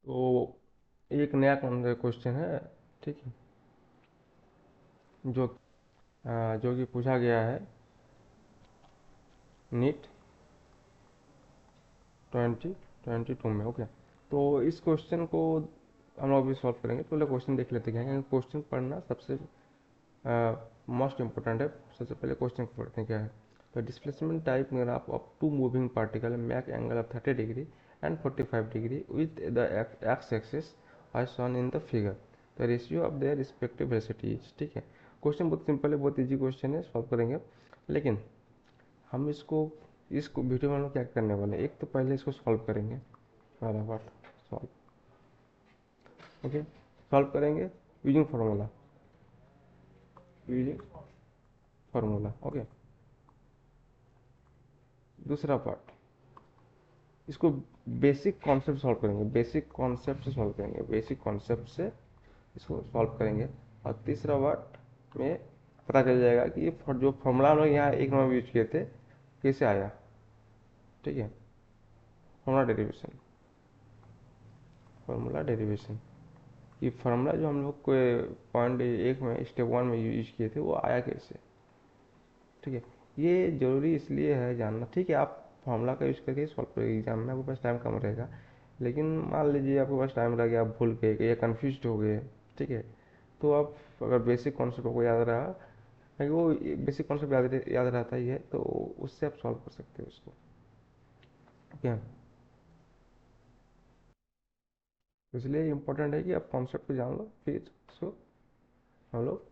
तो एक नया क्वेश्चन है, ठीक है, जो जो कि पूछा गया है नीट 2022 में। ओके, तो इस क्वेश्चन को हम लोग अभी सॉल्व करेंगे। पहले क्वेश्चन देख लेते हैं, क्योंकि क्वेश्चन पढ़ना सबसे मोस्ट इम्पोर्टेंट है। सबसे पहले क्वेश्चन को पढ़ते हैं क्या है। तो displacement type graph of two moving particle make angle of 30 degree and 45 degree with the X axis as shown in the figure, the ratio of their respective velocities। ठीक है, क्वेश्चन बहुत सिंपल है, बहुत इजी क्वेश्चन है, solve करेंगे। लेकिन हम इसको वीडियो में हम लोग क्या करने वाले हैं, एक तो पहले इसको सॉल्व करेंगे, पहला पार्ट सॉल्व। ओके, सॉल्व करेंगे using formula, using formula. Okay, दूसरा पार्ट इसको बेसिक कॉन्सेप्ट सॉल्व करेंगे, बेसिक कॉन्सेप्ट से सॉल्व करेंगे, बेसिक कॉन्सेप्ट से इसको सॉल्व करेंगे। और तीसरा पार्ट में पता चल जाएगा कि ये जो फॉर्मूला हम लोग यहाँ एक नंबर यूज किए थे कैसे आया। ठीक है, फॉर्मूला डेरिवेशन, फॉर्मूला डेरिवेशन, ये फार्मूला जो हम लोग को पॉइंट एक में स्टेप वन में यूज किए थे वो आया कैसे। ठीक है, ये जरूरी इसलिए है जानना। ठीक है, आप फार्मूला का यूज करके सॉल्व करेंगे एग्जाम में, आपके पास टाइम कम रहेगा। लेकिन मान लीजिए आपके पास टाइम लग गया, आप भूल गए या कन्फ्यूज हो गए, ठीक है, तो आप अगर बेसिक कॉन्सेप्ट को याद रहा, क्योंकि वो बेसिक कॉन्सेप्ट याद रहता ही है, तो उससे आप सॉल्व कर सकते हो उसको। क्या, इसलिए इम्पोर्टेंट है कि आप कॉन्सेप्ट को जान लो, फिर उसको हम लोग,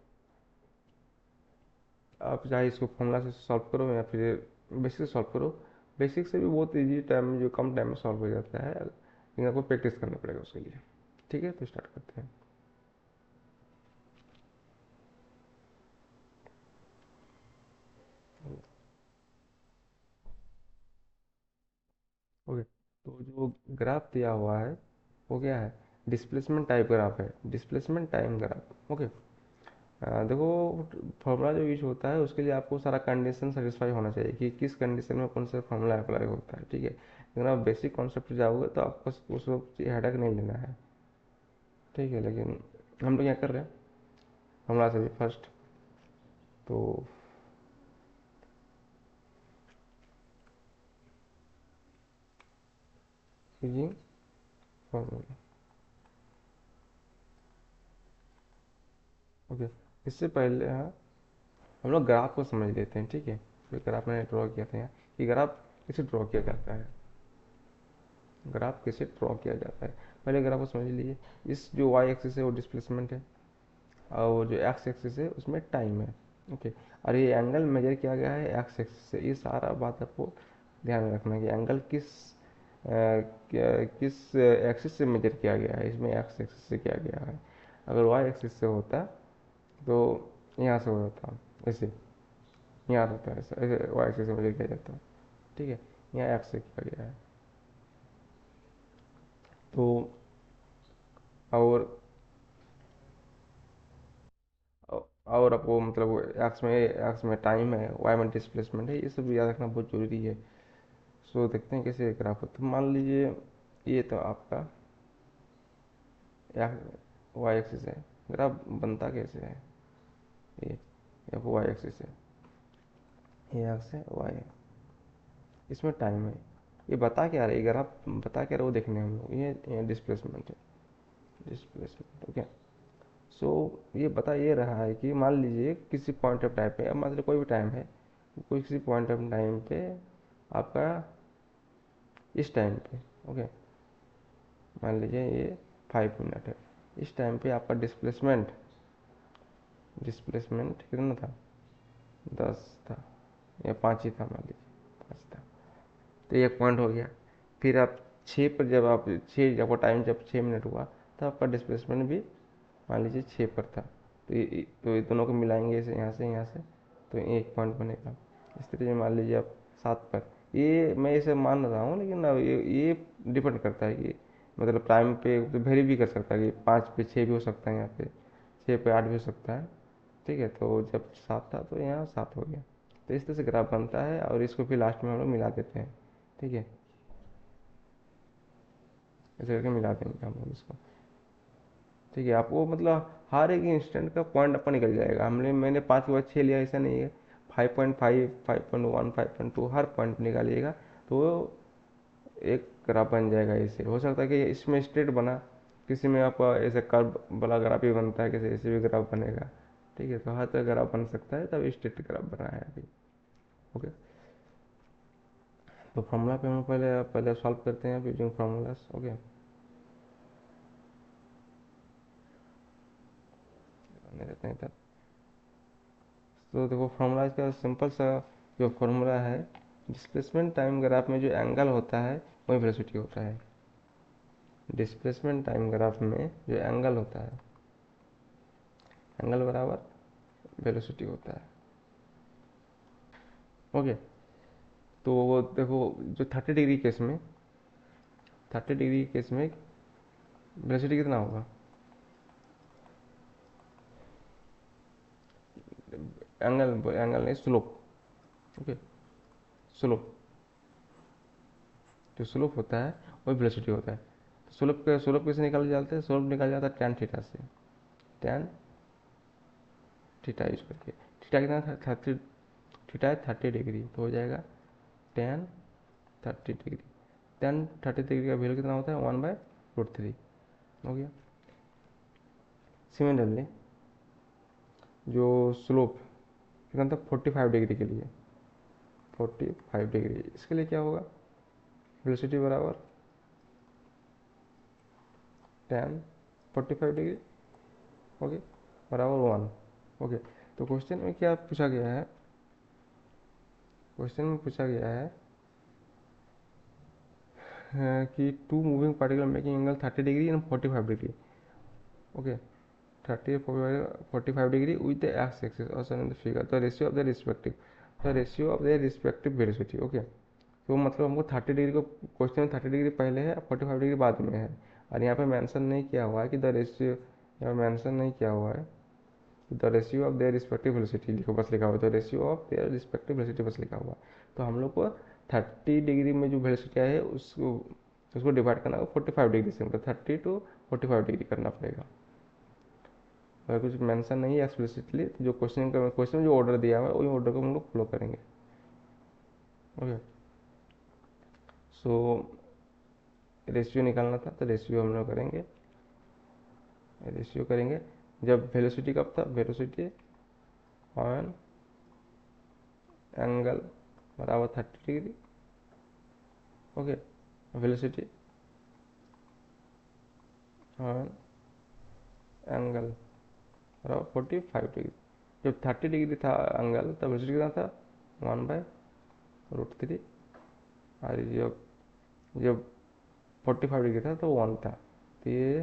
आप चाहे इसको फॉर्मूला से सॉल्व करो या फिर बेसिक से सॉल्व करो। बेसिक से भी बहुत इजी टाइम में, जो कम टाइम में सॉल्व हो जाता है, लेकिन आपको प्रैक्टिस करना पड़ेगा उसके लिए। ठीक है, तो स्टार्ट करते हैं। ओके, तो जो ग्राफ दिया हुआ है वो क्या है, डिस्प्लेसमेंट टाइप ग्राफ है, डिस्प्लेसमेंट टाइम ग्राफ। ओके, देखो, फॉर्मूला जो यूज होता है उसके लिए आपको सारा कंडीशन सेटिस्फाई होना चाहिए कि किस कंडीशन में कौन सा फॉर्मूला अप्लाई होता है। ठीक है, लेकिन आप बेसिक कॉन्सेप्ट जाओगे तो आपको उस हेडक नहीं लेना है। ठीक है, लेकिन हम लोग क्या कर रहे हैं, फॉर्मूला से भी फर्स्ट, तो यूजिंग फॉर्मूला। ओके, इससे पहले हाँ, हम लोग ग्राफ को समझ लेते हैं। ठीक है, फिर ग्राफ मैंने ड्रॉ किया था यहाँ, कि ग्राफ कैसे ड्रॉ किया जाता है, ग्राफ कैसे ड्रॉ किया जाता है। पहले ग्राफ को समझ लीजिए। इस जो वाई एक्सिस है वो डिस्प्लेसमेंट है, और जो एक्स एक्सिस है उसमें टाइम है। ओके, और ये एंगल मेजर किया गया है एक्स एक्सिस से। ये सारा बात आपको ध्यान में रखना है कि एंगल किस एक्सिस से मेजर किया गया है, इसमें एक्स एक्सिस से किया गया है। अगर वाई एक्सिस से होता तो यहाँ से हो जाता, ऐसे यहाँ होता है, ऐसे ऐसे वाई एक्सिस से मेजर किया जाता। ठीक है, यहाँ एक्स से किया गया है। तो और और आपको मतलब एक्स में टाइम है, वाई में डिस्प्लेसमेंट है, ये सब याद रखना बहुत ज़रूरी है। सो देखते हैं कैसे ग्राफ होता है। मान लीजिए ये तो आपका वाई एक्सिस है, ग्राफ बनता कैसे है, ये वाई एक्सिस है, ये एक्स है, वाई है, इसमें टाइम है। ये बता क्या रहा है, ग्राफ बता क्या रहा है वो देखने हम लोग। ये डिस्प्लेसमेंट है, डिस्प्लेसमेंट। ओके, सो ये बता ये रहा है कि मान लीजिए किसी पॉइंट ऑफ टाइम पे, अब मान लीजिए कोई भी टाइम है, कोई किसी पॉइंट ऑफ टाइम पे आपका इस टाइम पे, ओके, मान लीजिए ये 5 मिनट है, इस टाइम पे आपका डिस्प्लेसमेंट, डिस्प्लेसमेंट कितना था, 10 था, या 5 ही था, मान लीजिए 5 था। तो ये एक पॉइंट हो गया। फिर आप 6 पर, जब आप 6, आपका टाइम जब 6 मिनट हुआ, तो आपका डिस्प्लेसमेंट भी मान लीजिए 6 पर था। तो ये दोनों को मिलाएंगे इसे, यहाँ से, तो एक पॉइंट बनेगा। इस तरीके से मान लीजिए आप 7 पर, ये मैं इसे मान रहा हूँ, लेकिन अब ये डिपेंड करता है कि मतलब टाइम पे तो वेरी भी कर सकता है, कि 5 पे 6 भी हो सकता है, यहाँ पे 6 पे 8 भी हो सकता है। ठीक है, तो जब 7 था तो यहाँ 7 हो गया। तो इस तरह से ग्राफ बनता है, और इसको फिर लास्ट में हम लोग मिला देते हैं। ठीक है, ऐसे करके मिला देंगे हम लोग इसको। ठीक है, आपको मतलब हर एक इंस्टेंट का पॉइंट आपका निकल जाएगा। मैंने 5 के बाद 6 लिया ऐसा नहीं है। 5.5, 5.1, 5.2 हर पॉइंट निकालिएगा तो एक ग्राफ बन जाएगा। इससे हो सकता है कि इसमें स्ट्रेट बना, किसी में आपका ऐसे कर्व वाला ग्राफ भी बनता है, किसी ऐसे भी ग्राफ बनेगा। ठीक है, तो हर तरह ग्राफ बन सकता है, तब स्ट्रेट ग्राफ बना है अभी। ओके, तो फॉर्मूला पे हम पहले पहले सॉल्व करते हैं यूजिंग फार्मूलाज। ओके, रहते हैं इधर। तो देखो फार्मूला इसका सिंपल सा जो फार्मूला है, डिस्प्लेसमेंट टाइम ग्राफ में जो एंगल होता है वही वेलोसिटी होता है। डिस्प्लेसमेंट टाइम ग्राफ में जो एंगल होता है, एंगल बराबर वेलोसिटी होता है। ओके, तो वो देखो जो 30 डिग्री केस में, 30 डिग्री केस में वेलोसिटी कितना होगा? एंगल एंगल नहीं, स्लोप। ओके, स्लोप, जो स्लोप होता है वही वेलोसिटी होता है। तो स्लोप कैसे निकाले जाते हैं? स्लोप निकाला जाता है टैन थीटा से, टैन थीटा यूज करके। थीटा कितना था? 30, थीटा है 30 डिग्री, तो हो जाएगा टैन 30 डिग्री। टैन 30 डिग्री का वैल्यू कितना होता है? 1/√3। हो गया। सिमिलरली जो स्लोप कितना था? 45 डिग्री के लिए, 45 डिग्री, इसके लिए क्या होगा? वेलोसिटी बराबर टैन 45 डिग्री, ओके, बराबर 1। ओके, तो क्वेश्चन में क्या पूछा गया है? क्वेश्चन में पूछा गया है कि two moving particle making angle 30 degree and 45 degree. Okay, 45 degree with the X axis और in the figure the ratio of the respective, the ratio of the respective velocity. Okay, तो मतलब हमको 30 डिग्री को, क्वेश्चन में 30 degree पहले है, 45 degree बाद में है। और यहाँ पे मेंशन नहीं किया हुआ है कि द रेशियो, यहाँ मेंशन नहीं किया हुआ है the ratio of their respective velocity, लिखो बस लिखा हुआ है the ratio of their respective velocity, बस लिखा हुआ है। तो हम लोग को 30 डिग्री में जो वेलोसिटी है उसको उसको डिवाइड करना होगा 45 डिग्री से, मतलब 30 to 45 डिग्री करना पड़ेगा। अगर कुछ मेंशन नहीं है एक्सप्लिसिटली, तो जो क्वेश्चन में जो ऑर्डर दिया हुआ है वही ऑर्डर को हम लोग फॉलो करेंगे। ओके, सो रेशियो निकालना था, तो रेशियो हम लोग करेंगे, रेशियो करेंगे जब वेलोसिटी कब था? वेलोसिटी ऑन एंगल बराबर 30 degree. Okay, velocity on angle बराबर 45 डिग्री। जब 30 डिग्री था एंगल, तब वेलोसिटी कितना था? 1/√3। और जब जब 45 डिग्री था तो 1 था। तो ये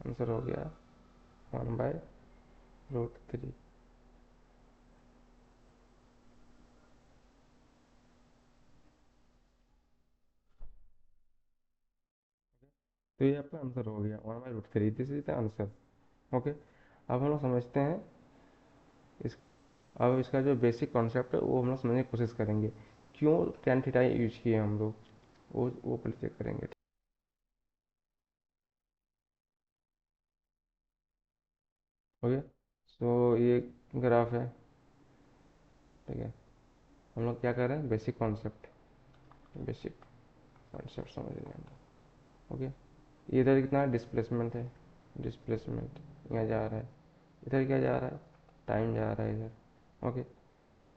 आंसर हो गया 1/√3। तो ये आपका आंसर हो गया 1/√3, this is the answer. Okay, अब हम लोग समझते हैं इस, अब इसका जो बेसिक कॉन्सेप्ट है वो हम लोग समझने की कोशिश करेंगे। क्यों टेन थीटा यूज किए हम लोग, वो पहले चेक करेंगे। ओके, सो ये ग्राफ है। ठीक है, हम लोग क्या कर रहे हैं? बेसिक कॉन्सेप्ट, बेसिक कॉन्सेप्ट समझ रहे हैं हम लोग। ओके, इधर कितना डिस्प्लेसमेंट है? डिस्प्लेसमेंट यहाँ जा रहा है, इधर क्या जा रहा है? टाइम जा रहा है इधर। ओके,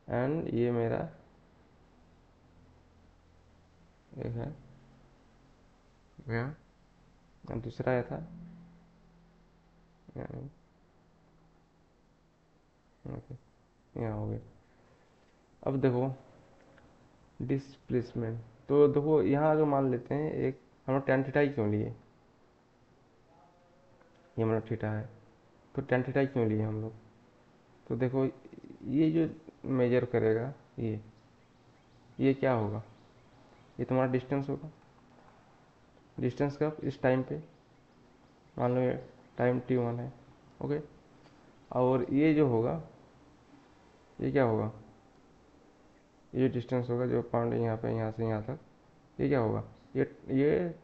एंड ये मेरा एक है यहाँ, और दूसरा ये था यहाँ। ओके, यहाँ हो गया। अब देखो डिस्प्लेसमेंट, तो देखो यहाँ अगर मान लेते हैं एक, हम लोग टेन थीटा ही क्यों लिए? ये हमारा थीटा है, तो टेन थीटा ही क्यों लिए हम लोग? तो देखो ये जो मेजर करेगा, ये क्या होगा? ये तुम्हारा डिस्टेंस होगा। डिस्टेंस कब? इस टाइम पे, मान लो ये टाइम t1 है। ओके, और ये जो होगा, ये क्या होगा? ये डिस्टेंस होगा जो पॉइंट यहाँ पे, यहाँ से यहाँ तक, ये क्या होगा, ये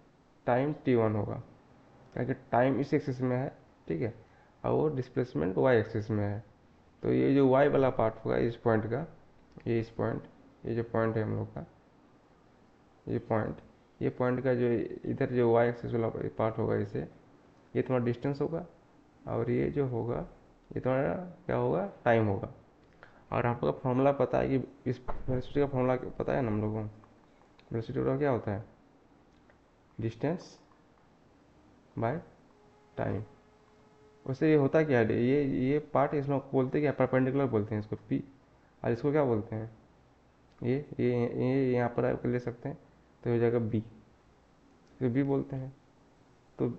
टाइम t1 होगा, क्योंकि टाइम इस एक्सिस में है, ठीक है, और डिस्प्लेसमेंट y एक्सिस में है। तो ये जो y वाला पार्ट होगा इस पॉइंट का, ये इस पॉइंट, ये जो पॉइंट है हम लोग का, ये पॉइंट का जो इधर जो y एक्सिस वाला पार्ट होगा, इसे ये तुम्हारा डिस्टेंस होगा, और ये जो होगा ये तुम्हारा क्या होगा, टाइम होगा। और आप लोग का फॉर्मूला पता है कि इस वेलोसिटी का फॉर्मूला पता है ना हम लोगों को, वेलोसिटी का क्या होता है, डिस्टेंस बाय टाइम। वैसे ये होता क्या है, ये पार्ट इसमें बोलते क्या, परपेंडिकुलर बोलते हैं इसको पी, और इसको क्या बोलते हैं, ये यहाँ पर आप ले सकते हैं, तो हो जाएगा बी, तो बी बोलते हैं। तो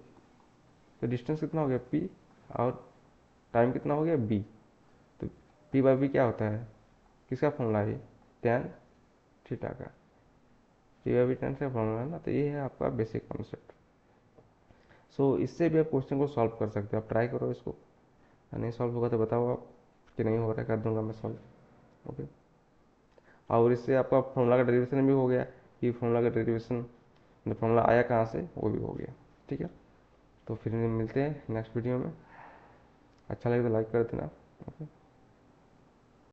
डिस्टेंस कितना हो गया पी, और टाइम कितना हो गया बी। तो पी बाई बी क्या होता है, किसका फॉर्मूला है, टैन थीटा का, पी बाई बी टैन का फॉर्मूला है ना। तो ये है आपका बेसिक कॉन्सेप्ट। सो इससे भी आप क्वेश्चन को सॉल्व कर सकते हो, आप ट्राई करो इसको, नहीं सॉल्व होगा तो बताओ आप कि नहीं हो रहा है, कर दूंगा मैं सॉल्व। ओके, और इससे आपका फॉर्मूला का डेरिवेशन भी हो गया, कि फॉर्मूला का डेरिवेशन फॉर्मूला आया कहाँ से वो भी हो गया। ठीक है, तो फिर मिलते हैं नेक्स्ट वीडियो में, अच्छा लगे तो लाइक कर देना। ओके।